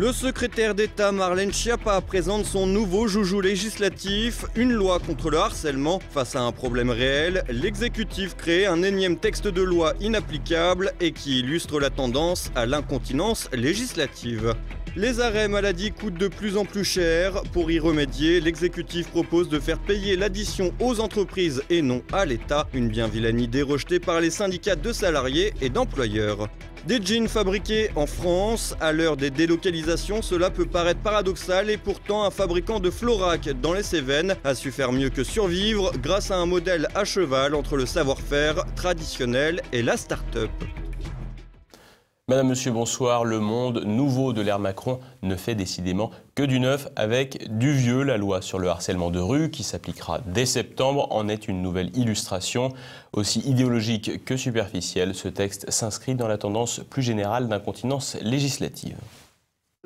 Le secrétaire d'État Marlène Schiappa présente son nouveau joujou législatif, une loi contre le harcèlement. Face à un problème réel, l'exécutif crée un énième texte de loi inapplicable et qui illustre la tendance à l'incontinence législative. Les arrêts maladie coûtent de plus en plus cher. Pour y remédier, l'exécutif propose de faire payer l'addition aux entreprises et non à l'État. Une bien vilaine idée rejetée par les syndicats de salariés et d'employeurs. Des jeans fabriqués en France, à l'heure des délocalisations, cela peut paraître paradoxal et pourtant un fabricant de Florac dans les Cévennes a su faire mieux que survivre grâce à un modèle à cheval entre le savoir-faire traditionnel et la start-up. Madame, Monsieur, bonsoir. Le monde nouveau de l'ère Macron ne fait décidément que du neuf avec du vieux. La loi sur le harcèlement de rue, qui s'appliquera dès septembre, en est une nouvelle illustration. Aussi idéologique que superficielle, ce texte s'inscrit dans la tendance plus générale d'incontinence législative.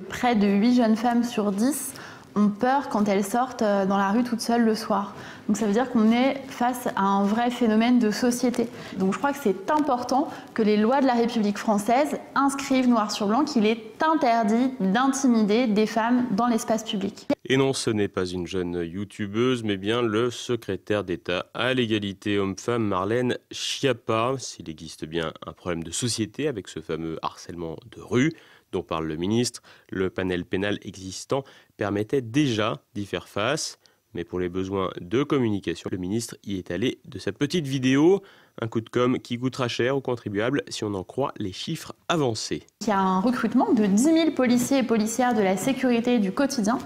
Près de 8 jeunes femmes sur 10 ont peur quand elles sortent dans la rue toutes seules le soir. Donc ça veut dire qu'on est face à un vrai phénomène de société. Donc je crois que c'est important que les lois de la République française inscrivent noir sur blanc qu'il est interdit d'intimider des femmes dans l'espace public. Et non, ce n'est pas une jeune youtubeuse, mais bien le secrétaire d'État à l'égalité homme-femme Marlène Schiappa. S'il existe bien un problème de société avec ce fameux harcèlement de rue dont parle le ministre, le panel pénal existant permettait déjà d'y faire face. Mais pour les besoins de communication, le ministre y est allé de sa petite vidéo. Un coup de com' qui coûtera cher aux contribuables si on en croit les chiffres avancés. Il y a un recrutement de 10 000 policiers et policières de la sécurité du quotidien.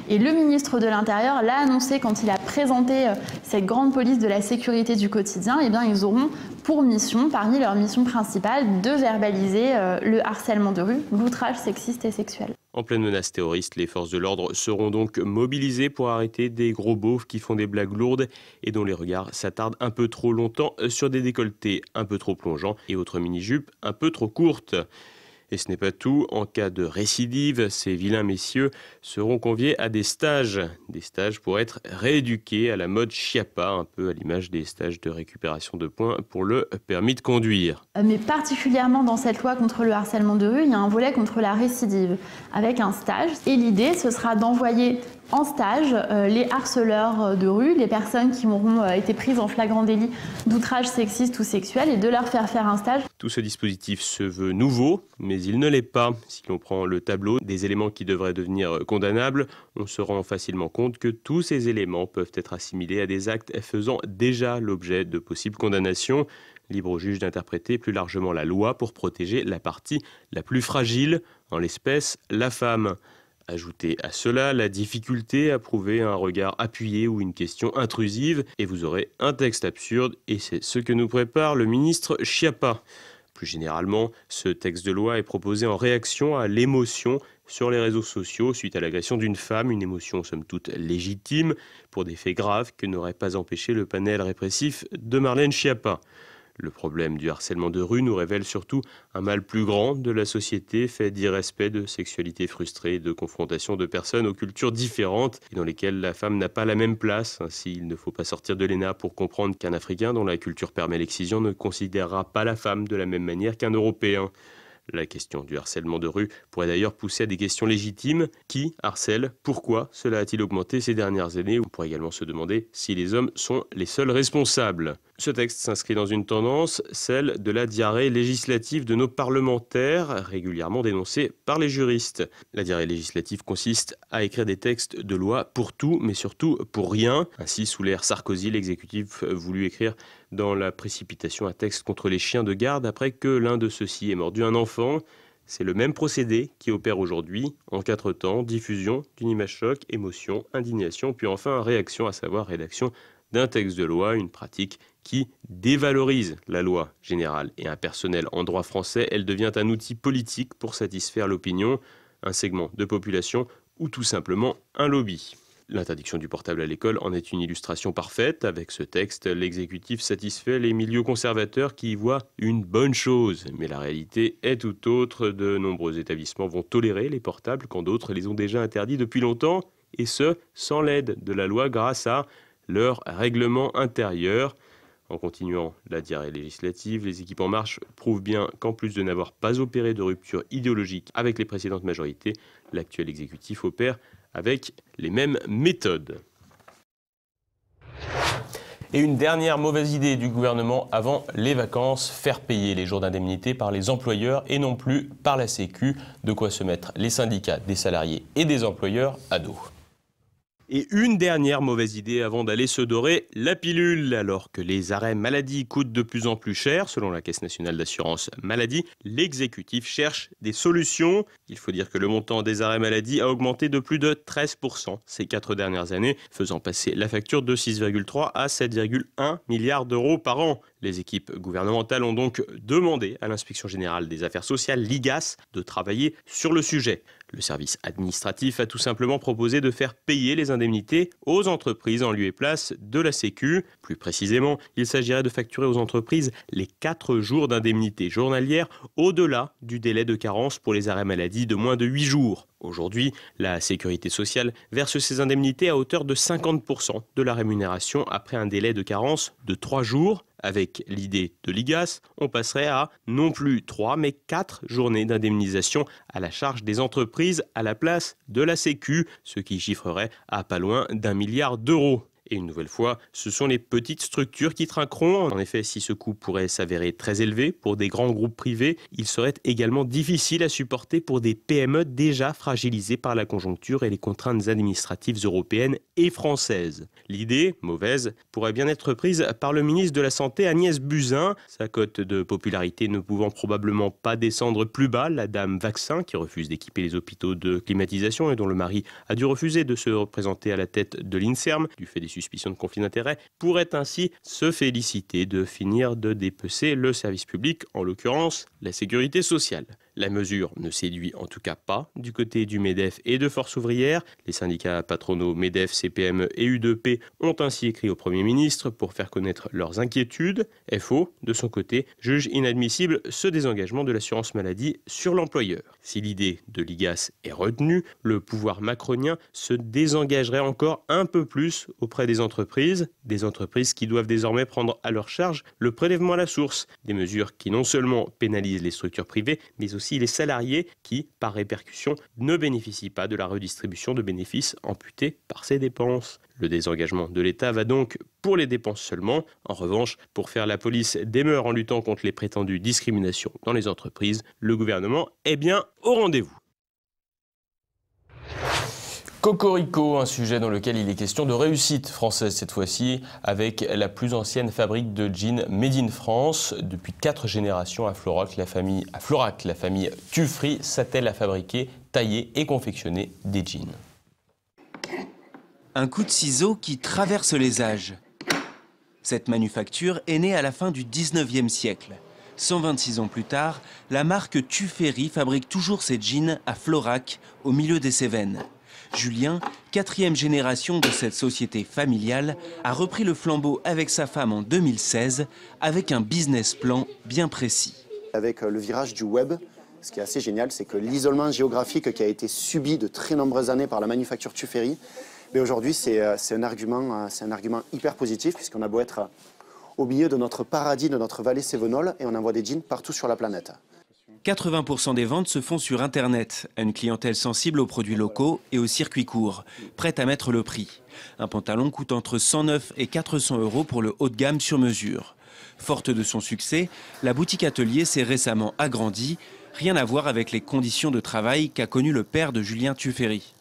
Et le ministre de l'Intérieur l'a annoncé quand il a présenté cette grande police de la sécurité du quotidien. Eh bien, ils auront pour mission, parmi leurs missions principales, de verbaliser le harcèlement de rue, l'outrage sexiste et sexuel. En pleine menace terroriste, les forces de l'ordre seront donc mobilisées pour arrêter des gros beaufs qui font des blagues lourdes et dont les regards s'attardent un peu trop longtemps sur des décolletés un peu trop plongeants et autres mini-jupes un peu trop courtes. Et ce n'est pas tout, en cas de récidive, ces vilains messieurs seront conviés à des stages pour être rééduqués à la mode Schiappa, un peu à l'image des stages de récupération de points pour le permis de conduire. Mais particulièrement dans cette loi contre le harcèlement de rue, il y a un volet contre la récidive, avec un stage. Et l'idée, ce sera d'envoyer en stage les harceleurs de rue, les personnes qui auront été prises en flagrant délit d'outrage sexiste ou sexuel et de leur faire un stage. Tout ce dispositif se veut nouveau, mais il ne l'est pas. Si l'on prend le tableau des éléments qui devraient devenir condamnables, on se rend facilement compte que tous ces éléments peuvent être assimilés à des actes faisant déjà l'objet de possibles condamnations. Libre au juge d'interpréter plus largement la loi pour protéger la partie la plus fragile, en l'espèce la femme. Ajoutez à cela la difficulté à prouver un regard appuyé ou une question intrusive et vous aurez un texte absurde et c'est ce que nous prépare le ministre Schiappa. Plus généralement, ce texte de loi est proposé en réaction à l'émotion sur les réseaux sociaux suite à l'agression d'une femme, une émotion somme toute légitime pour des faits graves que n'aurait pas empêché le panel répressif de Marlène Schiappa. Le problème du harcèlement de rue nous révèle surtout un mal plus grand de la société fait d'irrespect, de sexualité frustrée, de confrontation de personnes aux cultures différentes et dans lesquelles la femme n'a pas la même place. Ainsi, il ne faut pas sortir de l'ENA pour comprendre qu'un Africain dont la culture permet l'excision ne considérera pas la femme de la même manière qu'un Européen. La question du harcèlement de rue pourrait d'ailleurs pousser à des questions légitimes. Qui harcèle? Pourquoi cela a-t-il augmenté ces dernières années? On pourrait également se demander si les hommes sont les seuls responsables. Ce texte s'inscrit dans une tendance, celle de la diarrhée législative de nos parlementaires, régulièrement dénoncée par les juristes. La diarrhée législative consiste à écrire des textes de loi pour tout, mais surtout pour rien. Ainsi, sous l'ère Sarkozy, l'exécutif voulut écrire dans la précipitation un texte contre les chiens de garde après que l'un de ceux-ci ait mordu un enfant. C'est le même procédé qui opère aujourd'hui, en 4 temps: diffusion d'une image choc, émotion, indignation, puis enfin réaction, à savoir rédaction d'un texte de loi, une pratique qui dévalorise la loi générale et impersonnelle. En droit français, elle devient un outil politique pour satisfaire l'opinion, un segment de population ou tout simplement un lobby. L'interdiction du portable à l'école en est une illustration parfaite. Avec ce texte, l'exécutif satisfait les milieux conservateurs qui y voient une bonne chose. Mais la réalité est tout autre. De nombreux établissements vont tolérer les portables quand d'autres les ont déjà interdits depuis longtemps, et ce, sans l'aide de la loi grâce à leur règlement intérieur. En continuant la diarrhée législative, les équipes En Marche prouvent bien qu'en plus de n'avoir pas opéré de rupture idéologique avec les précédentes majorités, l'actuel exécutif opère avec les mêmes méthodes. Et une dernière mauvaise idée du gouvernement avant les vacances, faire payer les jours d'indemnité par les employeurs et non plus par la Sécu, de quoi se mettre les syndicats des salariés et des employeurs à dos. Et une dernière mauvaise idée avant d'aller se dorer la pilule. Alors que les arrêts maladie coûtent de plus en plus cher, selon la Caisse nationale d'assurance maladie, l'exécutif cherche des solutions. Il faut dire que le montant des arrêts maladie a augmenté de plus de 13% ces 4 dernières années, faisant passer la facture de 6,3 à 7,1 milliards d'euros par an. Les équipes gouvernementales ont donc demandé à l'Inspection générale des affaires sociales, l'IGAS, de travailler sur le sujet. Le service administratif a tout simplement proposé de faire payer les indemnités aux entreprises en lieu et place de la Sécu. Plus précisément, il s'agirait de facturer aux entreprises les 4 jours d'indemnité journalière au-delà du délai de carence pour les arrêts maladie de moins de 8 jours. Aujourd'hui, la Sécurité sociale verse ces indemnités à hauteur de 50% de la rémunération après un délai de carence de 3 jours. Avec l'idée de l'IGAS, on passerait à non plus 3 mais 4 journées d'indemnisation à la charge des entreprises à la place de la Sécu, ce qui chiffrerait à pas loin d'1 milliard d'euros. Et une nouvelle fois, ce sont les petites structures qui trinqueront. En effet, si ce coût pourrait s'avérer très élevé pour des grands groupes privés, il serait également difficile à supporter pour des PME déjà fragilisées par la conjoncture et les contraintes administratives européennes et françaises. L'idée, mauvaise, pourrait bien être prise par le ministre de la Santé Agnès Buzyn. Sa cote de popularité ne pouvant probablement pas descendre plus bas, la dame vaccin, qui refuse d'équiper les hôpitaux de climatisation et dont le mari a dû refuser de se représenter à la tête de l'INSERM, du fait des suspicion de conflit d'intérêt, pourrait ainsi se féliciter de finir de dépecer le service public, en l'occurrence la sécurité sociale. La mesure ne séduit en tout cas pas du côté du MEDEF et de Force ouvrière. Les syndicats patronaux MEDEF, CPME et U2P ont ainsi écrit au Premier ministre pour faire connaître leurs inquiétudes. FO, de son côté, juge inadmissible ce désengagement de l'assurance maladie sur l'employeur. Si l'idée de l'IGAS est retenue, le pouvoir macronien se désengagerait encore un peu plus auprès des entreprises qui doivent désormais prendre à leur charge le prélèvement à la source, des mesures qui non seulement pénalisent les structures privées, mais aussi les salariés qui, par répercussion, ne bénéficient pas de la redistribution de bénéfices amputés par ces dépenses. Le désengagement de l'État va donc pour les dépenses seulement. En revanche, pour faire la police des mœurs en luttant contre les prétendues discriminations dans les entreprises, le gouvernement est bien au rendez-vous. Cocorico, un sujet dans lequel il est question de réussite française cette fois-ci, avec la plus ancienne fabrique de jeans made in France. Depuis 4 générations à Florac, la famille Tufri s'attelle à fabriquer, tailler et confectionner des jeans. Un coup de ciseau qui traverse les âges. Cette manufacture est née à la fin du 19e siècle. 126 ans plus tard, la marque Tufri fabrique toujours ses jeans à Florac, au milieu des Cévennes. Julien, 4e génération de cette société familiale, a repris le flambeau avec sa femme en 2016, avec un business plan bien précis. Avec le virage du web, ce qui est assez génial, c'est que l'isolement géographique qui a été subi de très nombreuses années par la manufacture Tufri, mais aujourd'hui c'est un argument hyper positif, puisqu'on a beau être au milieu de notre paradis, de notre vallée cévenole, et on envoie des jeans partout sur la planète. 80% des ventes se font sur Internet, à une clientèle sensible aux produits locaux et aux circuits courts, prête à mettre le prix. Un pantalon coûte entre 109 et 400 € pour le haut de gamme sur mesure. Forte de son succès, la boutique atelier s'est récemment agrandie, rien à voir avec les conditions de travail qu'a connu le père de Julien Tufri.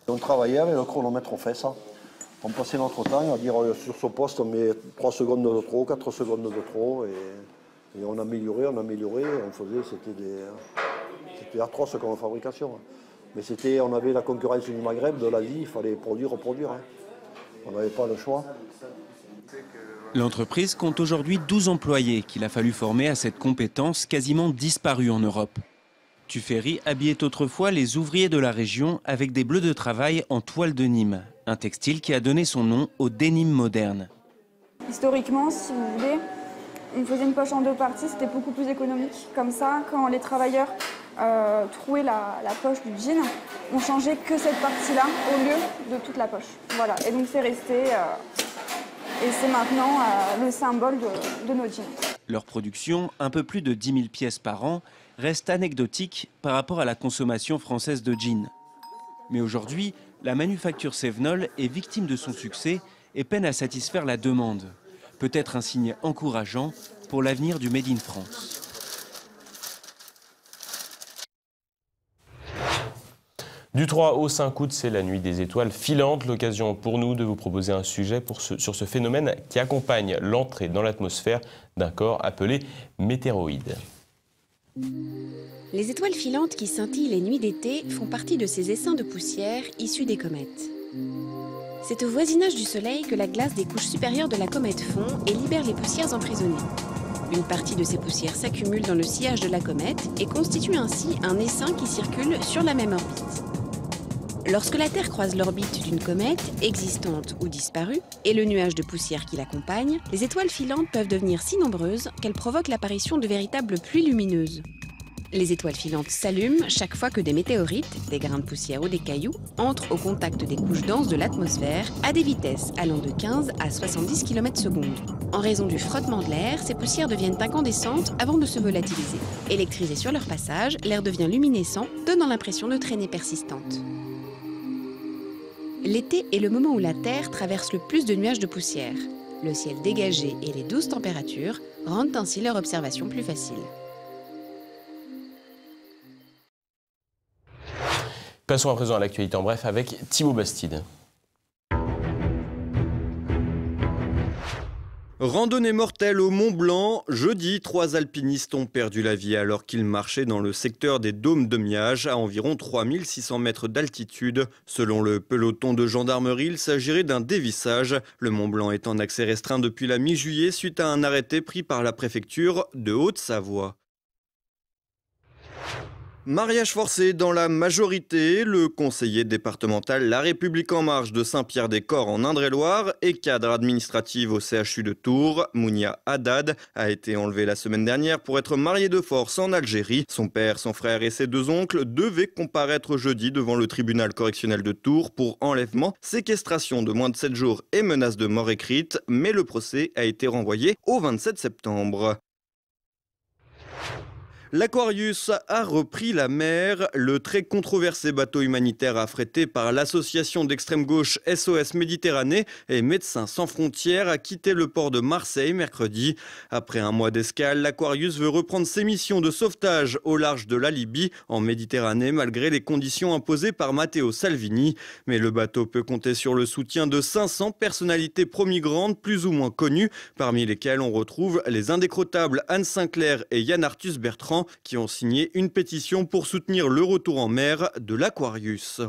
On travaillait avec le chronomètre aux fesses. On passait notre temps à dire sur ce poste on met 3 secondes de trop, 4 secondes de trop. Et on améliorait, on faisait, c'était atroce comme fabrication. Mais on avait la concurrence du Maghreb, de l'Asie, il fallait produire. On n'avait pas le choix. L'entreprise compte aujourd'hui 12 employés qu'il a fallu former à cette compétence quasiment disparue en Europe. Tufri habillait autrefois les ouvriers de la région avec des bleus de travail en toile de Nîmes, un textile qui a donné son nom au denim moderne. Historiquement, si vous voulez, on faisait une poche en 2 parties, c'était beaucoup plus économique. Comme ça, quand les travailleurs trouaient la poche du jean, on changeait que cette partie-là au lieu de toute la poche. Voilà, et donc c'est resté Et c'est maintenant le symbole de nos jeans. Leur production, un peu plus de 10 000 pièces par an, reste anecdotique par rapport à la consommation française de jeans. Mais aujourd'hui, la manufacture Sévenol est victime de son succès et peine à satisfaire la demande. Peut-être un signe encourageant pour l'avenir du Made in France. Du 3 au 5 août, c'est la nuit des étoiles filantes. L'occasion pour nous de vous proposer un sujet sur ce phénomène qui accompagne l'entrée dans l'atmosphère d'un corps appelé météoroïde. Les étoiles filantes qui scintillent les nuits d'été font partie de ces essaims de poussière issus des comètes. C'est au voisinage du Soleil que la glace des couches supérieures de la comète fond et libère les poussières emprisonnées. Une partie de ces poussières s'accumule dans le sillage de la comète et constitue ainsi un essaim qui circule sur la même orbite. Lorsque la Terre croise l'orbite d'une comète, existante ou disparue, et le nuage de poussière qui l'accompagne, les étoiles filantes peuvent devenir si nombreuses qu'elles provoquent l'apparition de véritables pluies lumineuses. Les étoiles filantes s'allument chaque fois que des météorites, des grains de poussière ou des cailloux, entrent au contact des couches denses de l'atmosphère à des vitesses allant de 15 à 70 km/s. En raison du frottement de l'air, ces poussières deviennent incandescentes avant de se volatiliser. Électrisé sur leur passage, l'air devient luminescent, donnant l'impression de traînées persistantes. L'été est le moment où la Terre traverse le plus de nuages de poussière. Le ciel dégagé et les douces températures rendent ainsi leur observation plus facile. Passons à présent à l'actualité en bref avec Thibaut Bastide. Randonnée mortelle au Mont Blanc. Jeudi, 3 alpinistes ont perdu la vie alors qu'ils marchaient dans le secteur des Dômes de Miage à environ 3600 mètres d'altitude. Selon le peloton de gendarmerie, il s'agirait d'un dévissage. Le Mont Blanc est en accès restreint depuis la mi-juillet suite à un arrêté pris par la préfecture de Haute-Savoie. Mariage forcé dans la majorité, le conseiller départemental La République En Marche de Saint-Pierre-des-Corps en Indre-et-Loire et cadre administratif au CHU de Tours, Mounia Haddad, a été enlevé la semaine dernière pour être marié de force en Algérie. Son père, son frère et ses 2 oncles devaient comparaître jeudi devant le tribunal correctionnel de Tours pour enlèvement, séquestration de moins de 7 jours et menace de mort écrite, mais le procès a été renvoyé au 27 septembre. L'Aquarius a repris la mer. Le très controversé bateau humanitaire affrété par l'association d'extrême gauche SOS Méditerranée et Médecins sans frontières a quitté le port de Marseille mercredi. Après un mois d'escale, l'Aquarius veut reprendre ses missions de sauvetage au large de la Libye en Méditerranée malgré les conditions imposées par Matteo Salvini. Mais le bateau peut compter sur le soutien de 500 personnalités pro-migrantes plus ou moins connues, parmi lesquelles on retrouve les indécrottables Anne Sinclair et Yann Arthus Bertrand, qui ont signé une pétition pour soutenir le retour en mer de l'Aquarius.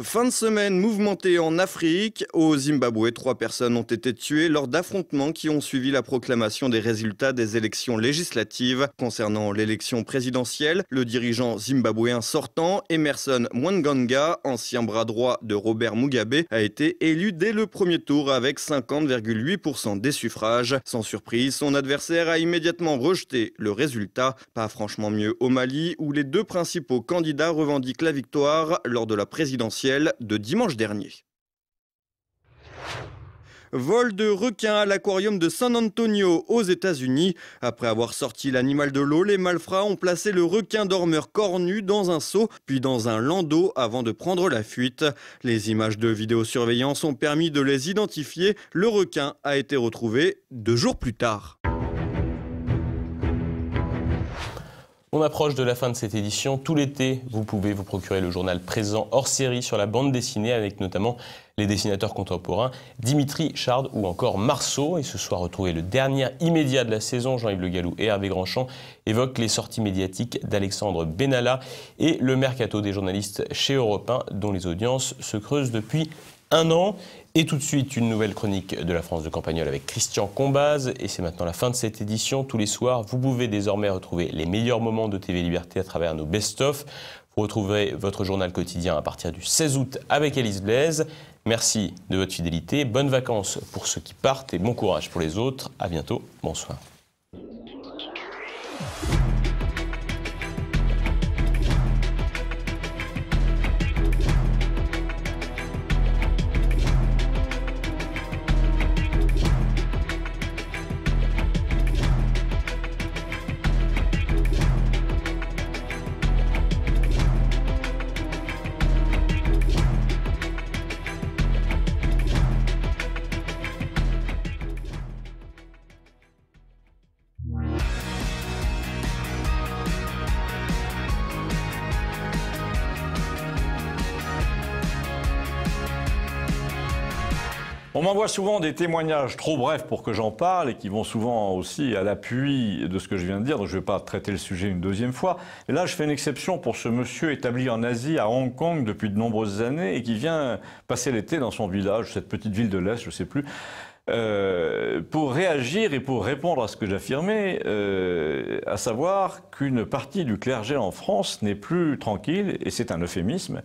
Fin de semaine mouvementée en Afrique. Au Zimbabwe, 3 personnes ont été tuées lors d'affrontements qui ont suivi la proclamation des résultats des élections législatives. Concernant l'élection présidentielle, le dirigeant zimbabwéen sortant, Emmerson Mnangagwa, ancien bras droit de Robert Mugabe, a été élu dès le premier tour avec 50,8% des suffrages. Sans surprise, son adversaire a immédiatement rejeté le résultat. Pas franchement mieux au Mali, où les 2 principaux candidats revendiquent la victoire lors de la présidentielle de dimanche dernier. Vol de requin à l'aquarium de San Antonio aux États-Unis. Après avoir sorti l'animal de l'eau, les malfrats ont placé le requin dormeur cornu dans un seau, puis dans un landau avant de prendre la fuite. Les images de vidéosurveillance ont permis de les identifier. Le requin a été retrouvé 2 jours plus tard. On approche de la fin de cette édition. Tout l'été, vous pouvez vous procurer le journal Présent hors série sur la bande dessinée avec notamment les dessinateurs contemporains Dimitri Chard ou encore Marceau. Et ce soir, retrouvez le dernier immédiat de la saison. Jean-Yves Le Gallou et Hervé Grandchamp évoquent les sorties médiatiques d'Alexandre Benalla et le mercato des journalistes chez Europe 1 dont les audiences se creusent depuis 1 an. Et tout de suite, une nouvelle chronique de la France de Campagnol avec Christian Combaz. Et c'est maintenant la fin de cette édition. Tous les soirs, vous pouvez désormais retrouver les meilleurs moments de TV Liberté à travers nos best-of. Vous retrouverez votre journal quotidien à partir du 16 août avec Alice Blaise. Merci de votre fidélité. Bonnes vacances pour ceux qui partent et bon courage pour les autres. À bientôt. Bonsoir. On m'envoie souvent des témoignages trop brefs pour que j'en parle et qui vont souvent aussi à l'appui de ce que je viens de dire, donc je ne vais pas traiter le sujet une deuxième fois. Et là, je fais une exception pour ce monsieur établi en Asie, à Hong Kong, depuis de nombreuses années et qui vient passer l'été dans son village, cette petite ville de l'Est, je ne sais plus, pour réagir et pour répondre à ce que j'affirmais, à savoir qu'une partie du clergé en France n'est plus tranquille, et c'est un euphémisme.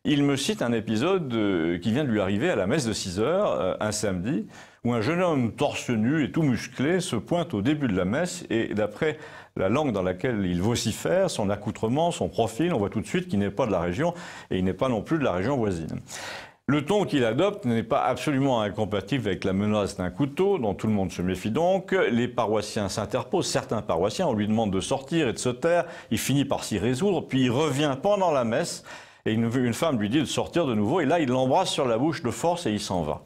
Il me cite un épisode qui vient de lui arriver à la messe de 6 heures, un samedi, où un jeune homme torse nu et tout musclé se pointe au début de la messe et d'après la langue dans laquelle il vocifère, son accoutrement, son profil, on voit tout de suite qu'il n'est pas de la région et il n'est pas non plus de la région voisine. Le ton qu'il adopte n'est pas absolument incompatible avec la menace d'un couteau, dont tout le monde se méfie donc. Les paroissiens s'interposent, certains paroissiens, on lui demande de sortir et de se taire, il finit par s'y résoudre, puis il revient pendant la messe, et une femme lui dit de sortir de nouveau, et là il l'embrasse sur la bouche de force et il s'en va.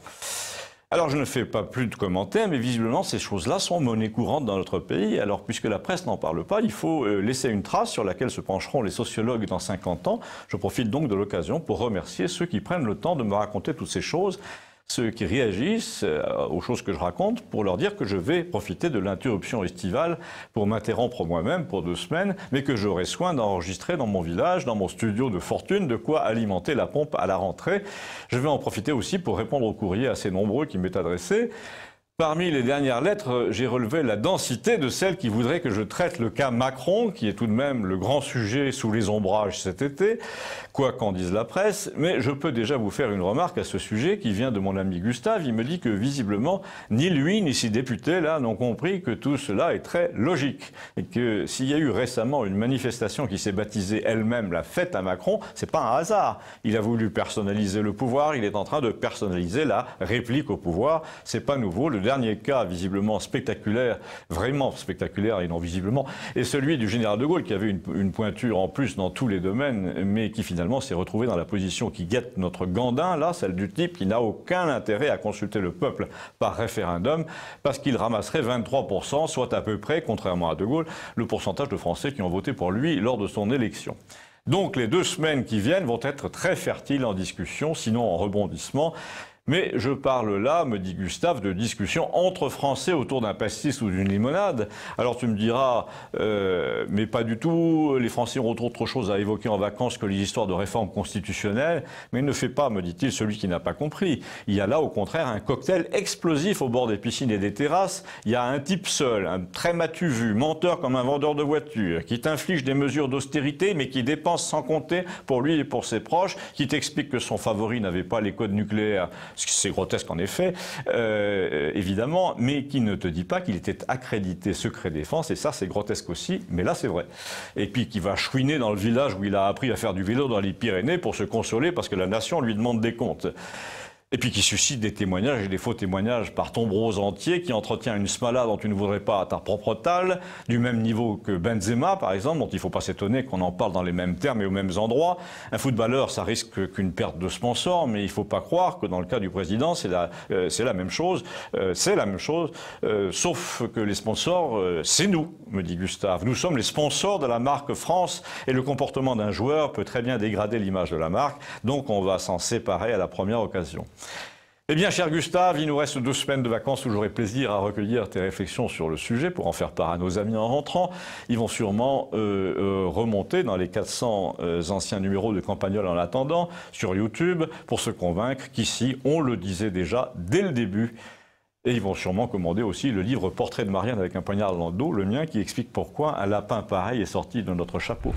Alors je ne fais pas plus de commentaires, mais visiblement ces choses-là sont monnaie courante dans notre pays. Alors puisque la presse n'en parle pas, il faut laisser une trace sur laquelle se pencheront les sociologues dans 50 ans. Je profite donc de l'occasion pour remercier ceux qui prennent le temps de me raconter toutes ces choses, ceux qui réagissent aux choses que je raconte, pour leur dire que je vais profiter de l'interruption estivale pour m'interrompre moi-même pour 2 semaines, mais que j'aurai soin d'enregistrer dans mon village, dans mon studio de fortune, de quoi alimenter la pompe à la rentrée. Je vais en profiter aussi pour répondre aux courriers assez nombreux qui m'est adressé. Parmi les dernières lettres, j'ai relevé la densité de celles qui voudraient que je traite le cas Macron, qui est tout de même le grand sujet sous les ombrages cet été, quoi qu'en dise la presse. Mais je peux déjà vous faire une remarque à ce sujet qui vient de mon ami Gustave. Il me dit que visiblement, ni lui ni ses députés là n'ont compris que tout cela est très logique. Et que s'il y a eu récemment une manifestation qui s'est baptisée elle-même la fête à Macron, c'est pas un hasard. Il a voulu personnaliser le pouvoir, il est en train de personnaliser la réplique au pouvoir. C'est pas nouveau. Le dernier cas visiblement spectaculaire, vraiment spectaculaire et non visiblement, est celui du général de Gaulle qui avait une pointure en plus dans tous les domaines, mais qui finalement s'est retrouvé dans la position qui guette notre Gandin, là, celle du type qui n'a aucun intérêt à consulter le peuple par référendum, parce qu'il ramasserait 23%, soit à peu près, contrairement à de Gaulle, le pourcentage de Français qui ont voté pour lui lors de son élection. Donc les 2 semaines qui viennent vont être très fertiles en discussion, sinon en rebondissement. Mais je parle là, me dit Gustave, de discussion entre Français autour d'un pastis ou d'une limonade. Alors tu me diras, mais pas du tout, les Français ont autre chose à évoquer en vacances que les histoires de réforme constitutionnelle. Mais ne fais pas, me dit-il, celui qui n'a pas compris. Il y a là au contraire un cocktail explosif au bord des piscines et des terrasses. Il y a un type seul, un très matu vu, menteur comme un vendeur de voitures, qui t'inflige des mesures d'austérité mais qui dépense sans compter pour lui et pour ses proches, qui t'explique que son favori n'avait pas les codes nucléaires. C'est grotesque en effet, évidemment, mais qui ne te dit pas qu'il était accrédité secret défense, et ça c'est grotesque aussi, mais là c'est vrai. Et puis qui va chouiner dans le village où il a appris à faire du vélo dans les Pyrénées pour se consoler parce que la nation lui demande des comptes. Et puis qui suscite des témoignages et des faux témoignages par tombereaux entiers, qui entretient une smala dont tu ne voudrais pas à ta propre talle, du même niveau que Benzema par exemple, dont il ne faut pas s'étonner qu'on en parle dans les mêmes termes et aux mêmes endroits. Un footballeur, ça risque qu'une perte de sponsor, mais il ne faut pas croire que dans le cas du président, c'est la même chose. Sauf que les sponsors, c'est nous, me dit Gustave. Nous sommes les sponsors de la marque France, et le comportement d'un joueur peut très bien dégrader l'image de la marque, donc on va s'en séparer à la première occasion. Eh bien, cher Gustave, il nous reste 2 semaines de vacances où j'aurai plaisir à recueillir tes réflexions sur le sujet pour en faire part à nos amis en rentrant. Ils vont sûrement remonter dans les 400 anciens numéros de Campagnol en attendant sur YouTube pour se convaincre qu'ici, on le disait déjà dès le début. Et ils vont sûrement commander aussi le livre Portrait de Marianne avec un poignard dans le dos, le mien, qui explique pourquoi un lapin pareil est sorti de notre chapeau.